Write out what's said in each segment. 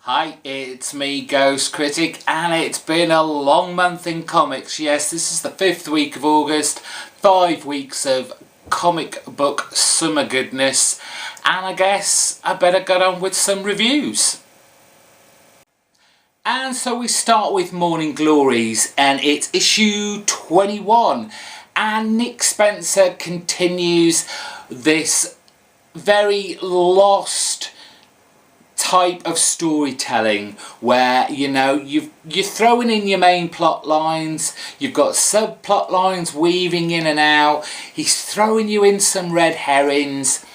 Hi, it's me, GhostCritic, and it's been a long month in comics. Yes, this is the 5th week of August, 5 weeks of comic book summer goodness, and I guess I better get on with some reviews. And so we start with Morning Glories, and it's issue 21, and Nick Spencer continues this very lost type of storytelling where, you know, you're throwing in your main plot lines, you've got subplot lines weaving in and out, he's throwing you in some red herrings,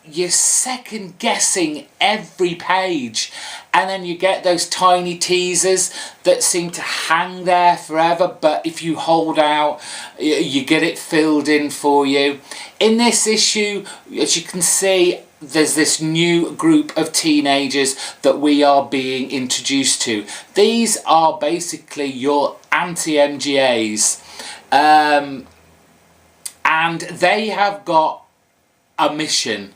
you're second guessing every page, and then you get those tiny teasers that seem to hang there forever, but if you hold out you get it filled in for you. In this issue, as you can see, there's this new group of teenagers that we are being introduced to. These are basically your anti-MGAs, and they have got a mission,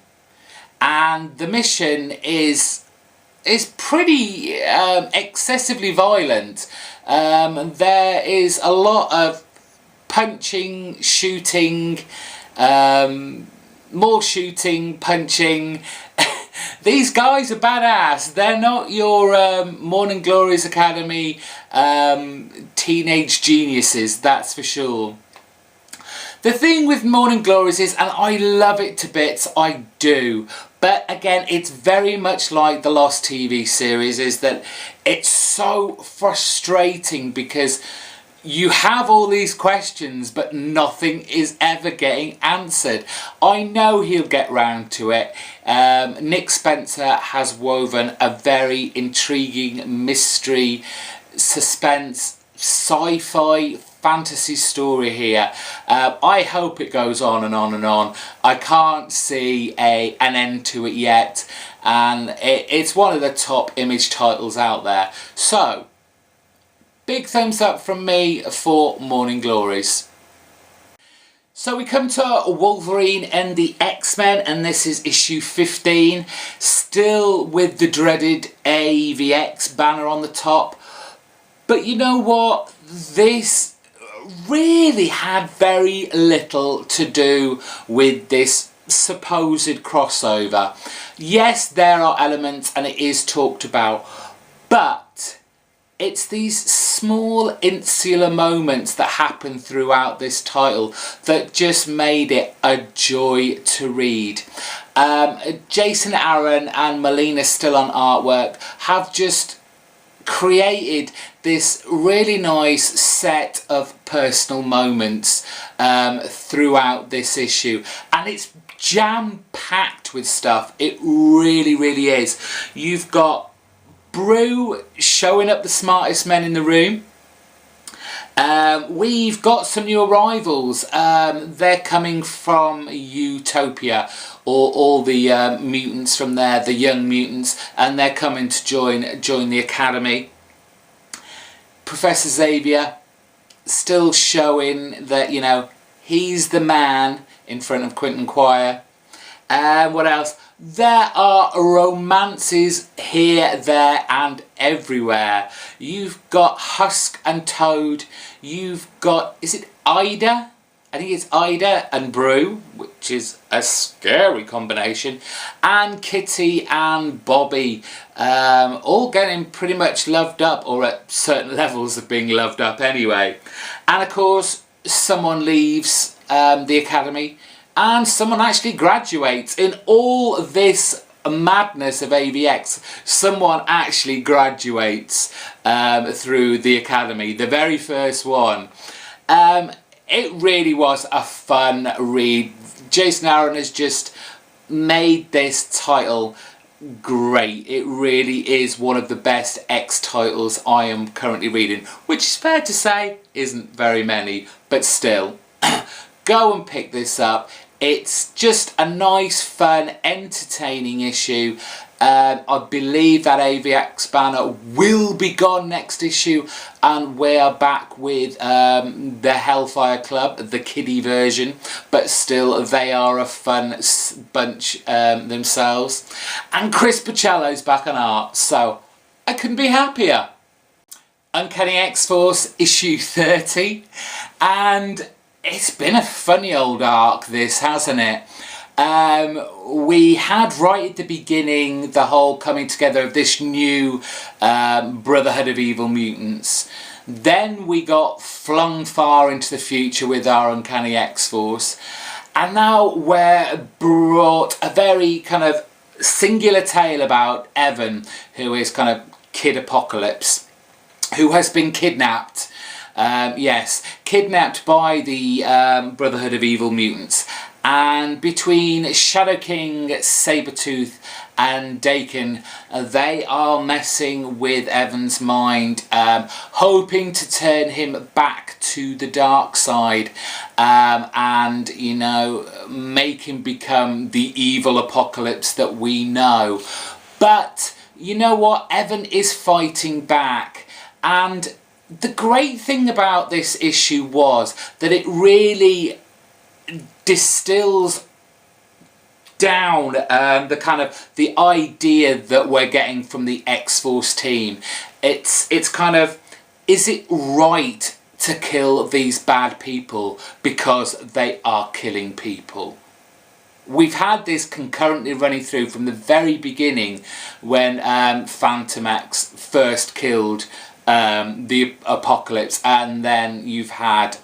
and the mission is pretty excessively violent. There is a lot of punching, shooting, more shooting, punching. These guys are badass. They're not your Morning Glories Academy teenage geniuses, that's for sure. The thing with Morning Glories is, and I love it to bits, I do, but again, it's very much like the Lost TV series, is that it's so frustrating because you have all these questions but nothing is ever getting answered. I know he'll get round to it. Nick Spencer has woven a very intriguing mystery, suspense, sci-fi, fantasy story here. I hope it goes on and on and on. I can't see an end to it yet, and it's one of the top Image titles out there. So, big thumbs up from me for Morning Glories. So we come to Wolverine and the X-Men, and this is issue 15, still with the dreaded AVX banner on the top. But you know what? This really had very little to do with this supposed crossover. Yes, there are elements and it is talked about, but it's these small insular moments that happen throughout this title that just made it a joy to read. Jason Aaron and Melina Still on artwork have just created this really nice set of personal moments throughout this issue, and it's jam-packed with stuff. It really is. You've got Brew showing up the smartest men in the room. We've got some new arrivals. They're coming from Utopia, or all the mutants from there, the young mutants, and they're coming to join the academy. Professor Xavier still showing that, you know, he's the man in front of Quentin Quire. What else? There are romances here, there and everywhere. You've got Husk and Toad. You've got, is it Ida? I think it's Ida and Brew, which is a scary combination. And Kitty and Bobby, all getting pretty much loved up, or at certain levels of being loved up anyway. And of course, someone leaves the academy, and someone actually graduates. In all this madness of AVX, someone actually graduates through the academy, the very first one. It really was a fun read. Jason Aaron has just made this title great. It really is one of the best X titles I am currently reading, which is fair to say isn't very many, but still. Go and pick this up. It's just a nice, fun, entertaining issue. I believe that AVX banner will be gone next issue, and we are back with the Hellfire Club, the kiddie version, but still they are a fun bunch themselves. And Chris Pacello's back on art, so I couldn't be happier. Uncanny X-Force issue 30, and it's been a funny old arc this, hasn't it? We had right at the beginning the whole coming together of this new Brotherhood of Evil Mutants. Then we got flung far into the future with our Uncanny X-Force, and now we're brought a very kind of singular tale about Evan, who is kind of Kid Apocalypse, who has been kidnapped. Yes, kidnapped by the Brotherhood of Evil Mutants. And between Shadow King, Sabretooth and Daken, they are messing with Evan's mind, hoping to turn him back to the dark side, and, you know, make him become the evil Apocalypse that we know. But, you know what, Evan is fighting back, and the great thing about this issue was that it really distills down the kind of the idea that we're getting from the X-Force team. It's kind of, is it right to kill these bad people because they are killing people? We've had this concurrently running through from the very beginning when Phantom X first killed the Apocalypse, and then you've had,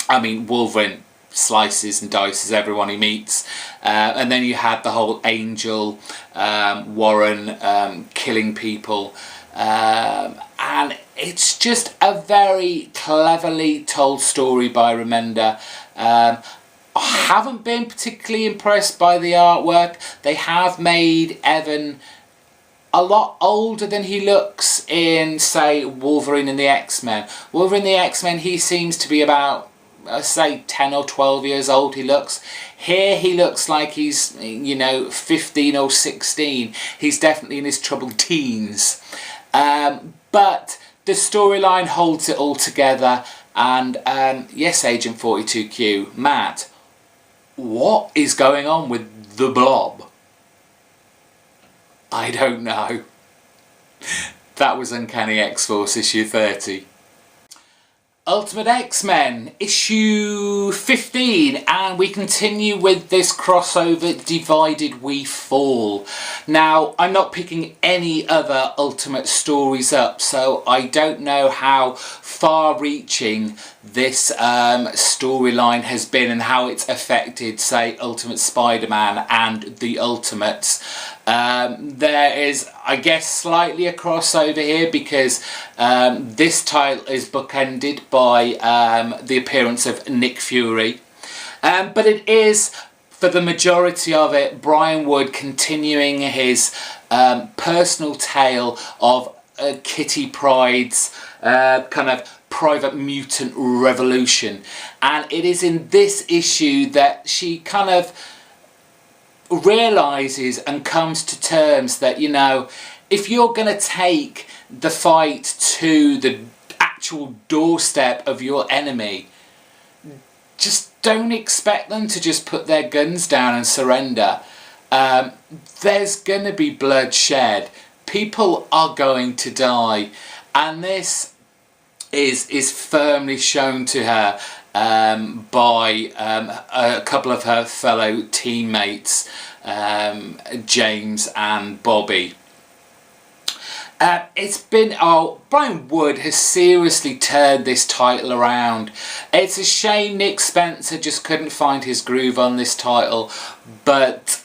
I mean, Wolverine slices and dices everyone he meets, and then you had the whole Angel Warren killing people, and it's just a very cleverly told story by Remender. I haven't been particularly impressed by the artwork. They have made Evan a lot older than he looks in, say, Wolverine and the X-Men. Wolverine and the X-Men, he seems to be about, say, 10 or 12 years old he looks. Here he looks like he's, you know, 15 or 16. He's definitely in his troubled teens. But the storyline holds it all together. And yes, Agent 42Q, Matt, what is going on with the Blob? I don't know. That was Uncanny X-Force issue 30. Ultimate X-Men issue 15, and we continue with this crossover Divided We Fall. Now, I'm not picking any other Ultimate stories up, so I don't know how far-reaching this storyline has been and how it's affected, say, Ultimate Spider-Man and the Ultimates. There is, I guess, slightly a crossover here because this title is bookended by the appearance of Nick Fury. But it is, for the majority of it, Brian Wood continuing his personal tale of Kitty Pryde's kind of private mutant revolution. And it is in this issue that she kind of realises and comes to terms that, you know, if you're going to take the fight to the actual doorstep of your enemy, just don't expect them to just put their guns down and surrender. There's going to be bloodshed. People are going to die. And this is firmly shown to her by a couple of her fellow teammates, James and Bobby. It's been, Brian Wood has seriously turned this title around. It's a shame Nick Spencer just couldn't find his groove on this title, but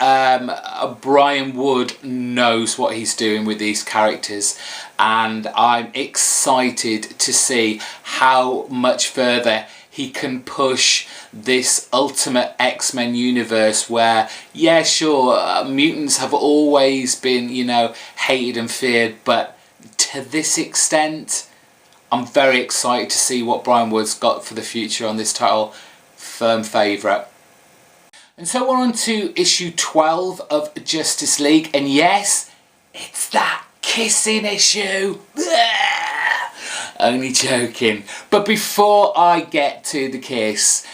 Brian Wood knows what he's doing with these characters, and I'm excited to see how much further he can push this Ultimate X-Men universe where, yeah, sure, mutants have always been, you know, hated and feared, but to this extent, I'm very excited to see what Brian Wood's got for the future on this title. Firm favourite. And so we're on to issue 12 of Justice League, and yes, it's that kissing issue. Only joking. But before I get to the kiss,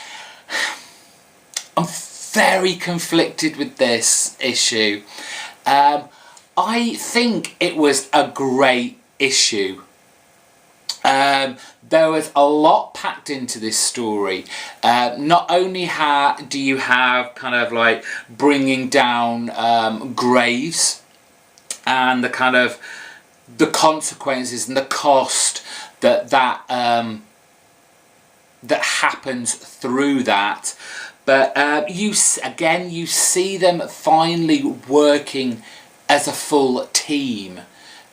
I'm very conflicted with this issue. I think it was a great issue. There was a lot packed into this story. Not only do you have kind of like bringing down Graves and the kind of the consequences and the cost that happens through that, but you see them finally working as a full team,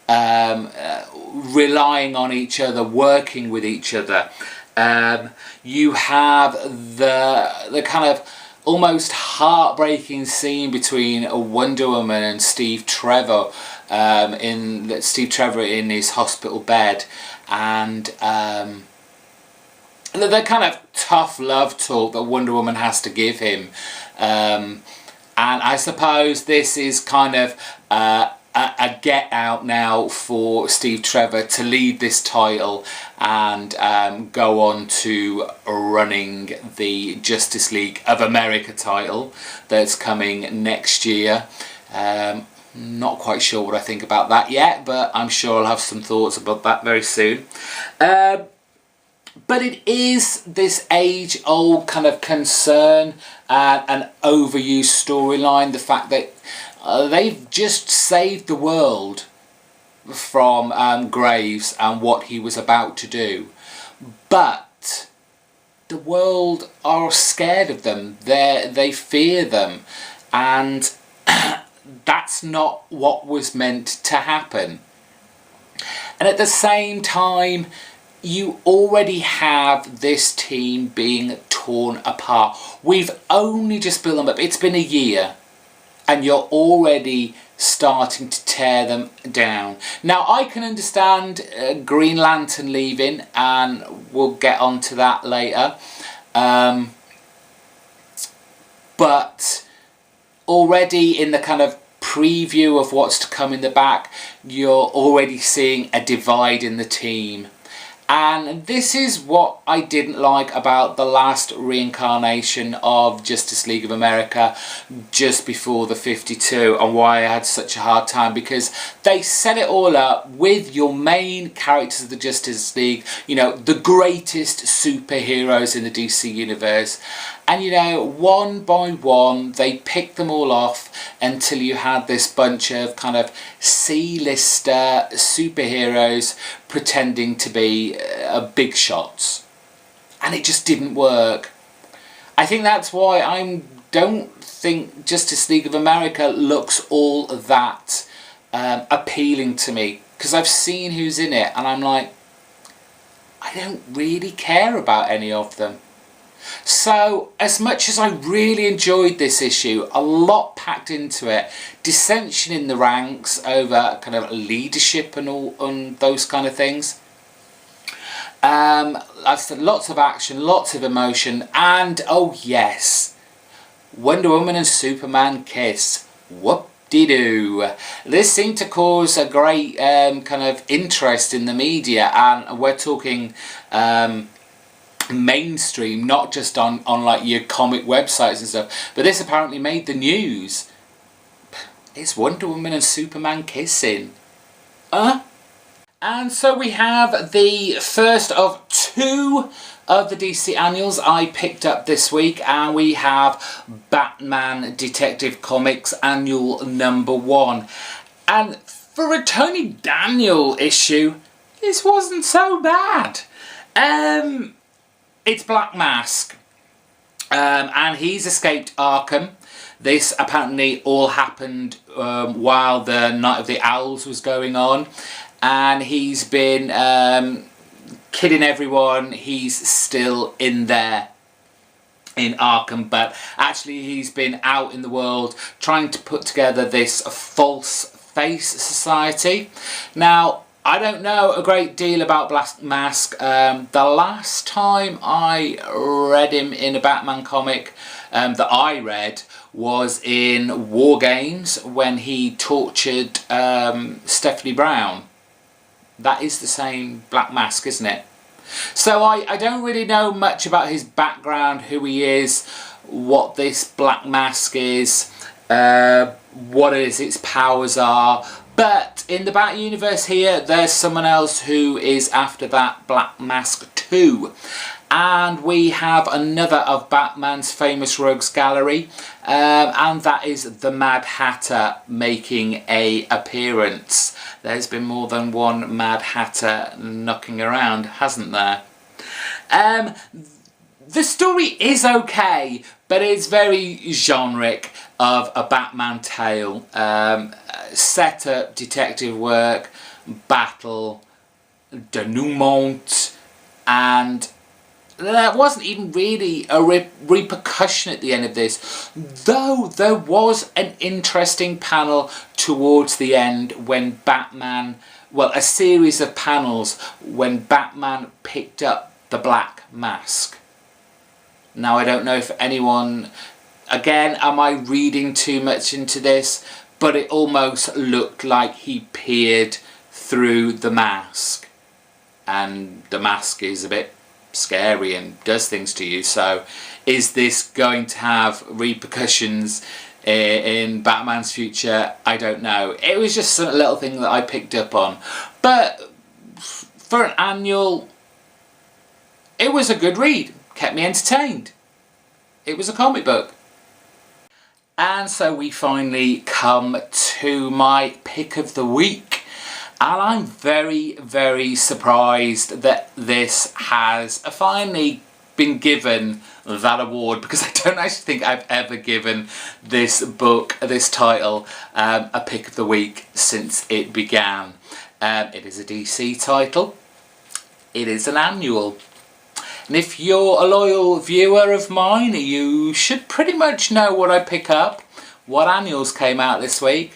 relying on each other, working with each other. You have the kind of almost heartbreaking scene between Wonder Woman and Steve Trevor, in his hospital bed, and the kind of tough love talk that Wonder Woman has to give him. And I suppose this is kind of a get out now for Steve Trevor to lead this title and go on to running the Justice League of America title that's coming next year. Not quite sure what I think about that yet, but I'm sure I'll have some thoughts about that very soon. But it is this age-old kind of concern and overused storyline, the fact that they've just saved the world from Graves and what he was about to do. But the world are scared of them, they fear them, and that's not what was meant to happen. And at the same time, you already have this team being torn apart. We've only just built them up. It's been a year, and you're already starting to tear them down. Now, I can understand Green Lantern leaving, and we'll get onto that later. But already in the kind of preview of what's to come in the back, you're already seeing a divide in the team. And this is what I didn't like about the last reincarnation of Justice League of America just before the 52, and why I had such a hard time, because they set it all up with your main characters of the Justice League, you know, the greatest superheroes in the DC universe, and you know, one by one they picked them all off until you had this bunch of kind of C-lister superheroes pretending to be big shots, and it just didn't work. I think that's why I don't think Justice League of America looks all that appealing to me, because I've seen who's in it and I'm like, I don't really care about any of them. So as much as I really enjoyed this issue, a lot packed into it, dissension in the ranks over kind of leadership and all and those kind of things. I've said lots of action, lots of emotion, and oh yes, Wonder Woman and Superman kiss. Whoop-de-doo. This seemed to cause a great kind of interest in the media, and we're talking mainstream, not just on like your comic websites and stuff, but this apparently made the news. It's Wonder Woman and Superman kissing. And so we have the first of two of the DC annuals I picked up this week, and we have Batman Detective Comics Annual number 1. And for a Tony Daniel issue, this wasn't so bad. It's Black Mask, and he's escaped Arkham. This apparently all happened while the Night of the Owls was going on, and he's been kidding everyone. He's still in there in Arkham, but actually he's been out in the world trying to put together this false face society. Now, I don't know a great deal about Black Mask. The last time I read him in a Batman comic, that I read was in War Games when he tortured Stephanie Brown. That is the same Black Mask, isn't it? So I don't really know much about his background, who he is, what this Black Mask is, what its powers are. But in the Bat universe here, there's someone else who is after that Black Mask too. And we have another of Batman's famous rogues gallery, and that is the Mad Hatter making a appearance. There's been more than one Mad Hatter knocking around, hasn't there? The story is okay, but it's very generic of a Batman tale. Setup, detective work, battle, denouement, and there wasn't even really a repercussion at the end of this, though there was an interesting panel towards the end when Batman, well, a series of panels when Batman picked up the Black Mask. Now, I don't know if anyone, again, am I reading too much into this, but it almost looked like he peered through the mask, and the mask is a bit scary and does things to you. So is this going to have repercussions in Batman's future? I don't know. It was just a little thing that I picked up on, but for an annual, it was a good read, kept me entertained. It was a comic book. And so we finally come to my pick of the week. And I'm very, very surprised that this has finally been given that award, because I don't actually think I've ever given this book, this title, a pick of the week since it began. It is a DC title. It is an annual. And if you're a loyal viewer of mine, you should pretty much know what I pick up, what annuals came out this week,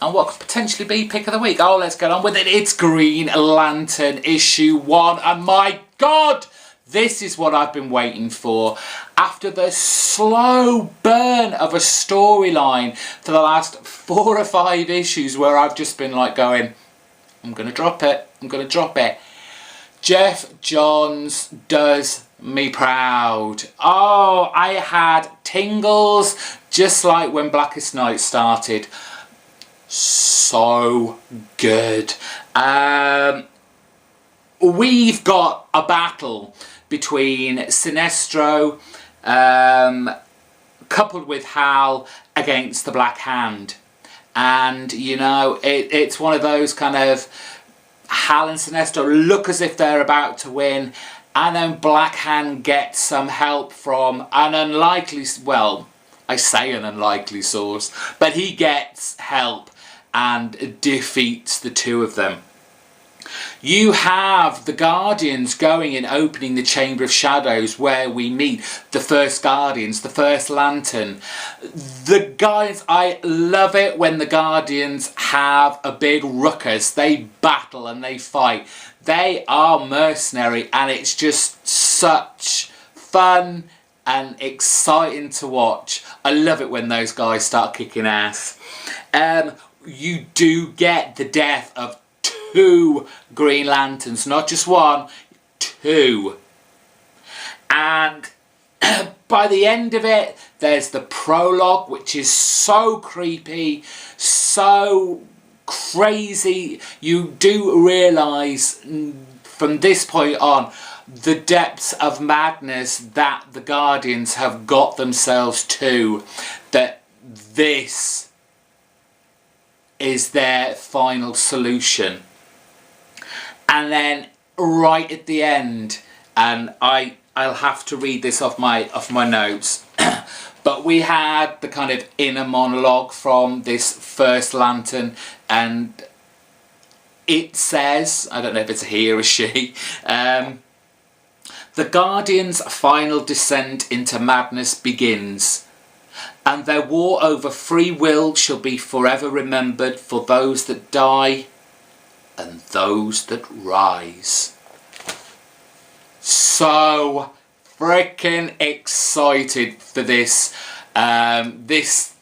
and what could potentially be pick of the week. Oh, let's get on with it. It's Green Lantern issue 1, and my God, this is what I've been waiting for. After the slow burn of a storyline for the last 4 or 5 issues where I've just been like going, I'm going to drop it, I'm going to drop it. Jeff Johns does me proud. Oh, I had tingles just like when Blackest Night started. So good. We've got a battle between Sinestro coupled with Hal against the Black Hand. And, you know, it's one of those kind of Hal and Sinestro look as if they're about to win, and then Black Hand gets some help from an unlikely, well, I say an unlikely source, but he gets help and defeats the two of them. You have the Guardians going and opening the Chamber of Shadows, where we meet the first Guardians, the first Lantern. The guys, I love it when the Guardians have a big ruckus. They battle and they fight. They are mercenary, and it's just such fun and exciting to watch. I love it when those guys start kicking ass. You do get the death of 2 Green Lanterns, not just 1, 2. And by the end of it, there's the prologue, which is so creepy, so crazy. You do realise from this point on the depths of madness that the Guardians have got themselves to, that this is their final solution. And then right at the end, and I'll have to read this off my notes, but we had the kind of inner monologue from this first Lantern, and it says, I don't know if it's a he or a she, the Guardians' final descent into madness begins, and their war over free will shall be forever remembered for those that die and those that rise. So freaking excited for this. This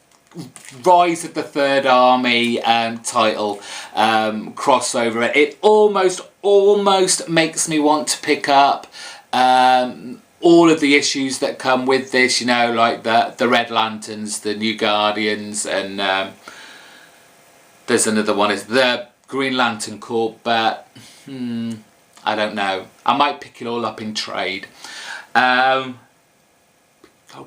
Rise of the Third Army title crossover. It almost makes me want to pick up all of the issues that come with this, you know, like the Red Lanterns, the New Guardians, and there's another one, is the Green Lantern Corps, but I don't know. I might pick it all up in trade. Go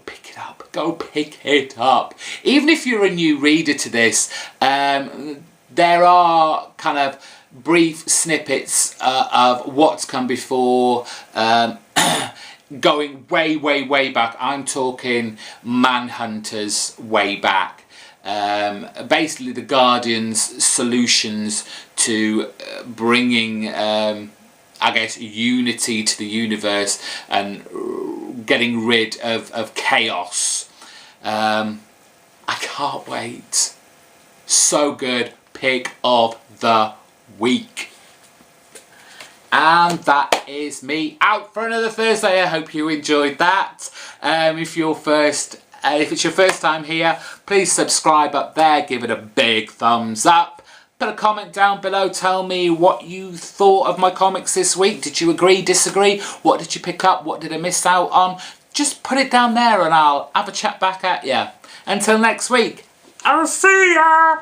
pick it up. Go pick it up. Even if you're a new reader to this, there are kind of brief snippets of what's come before, going way back. I'm talking Manhunters way back. Basically the Guardians' solutions to bringing, I guess, unity to the universe and getting rid of chaos. I can't wait. So good. Pick of the week. And that is me out for another Thursday. I hope you enjoyed that. If it's your first time here, please subscribe up there. Give it a big thumbs up. Put a comment down below. Tell me what you thought of my comics this week. Did you agree, disagree? What did you pick up? What did I miss out on? Just put it down there and I'll have a chat back at you. Until next week, I'll see ya!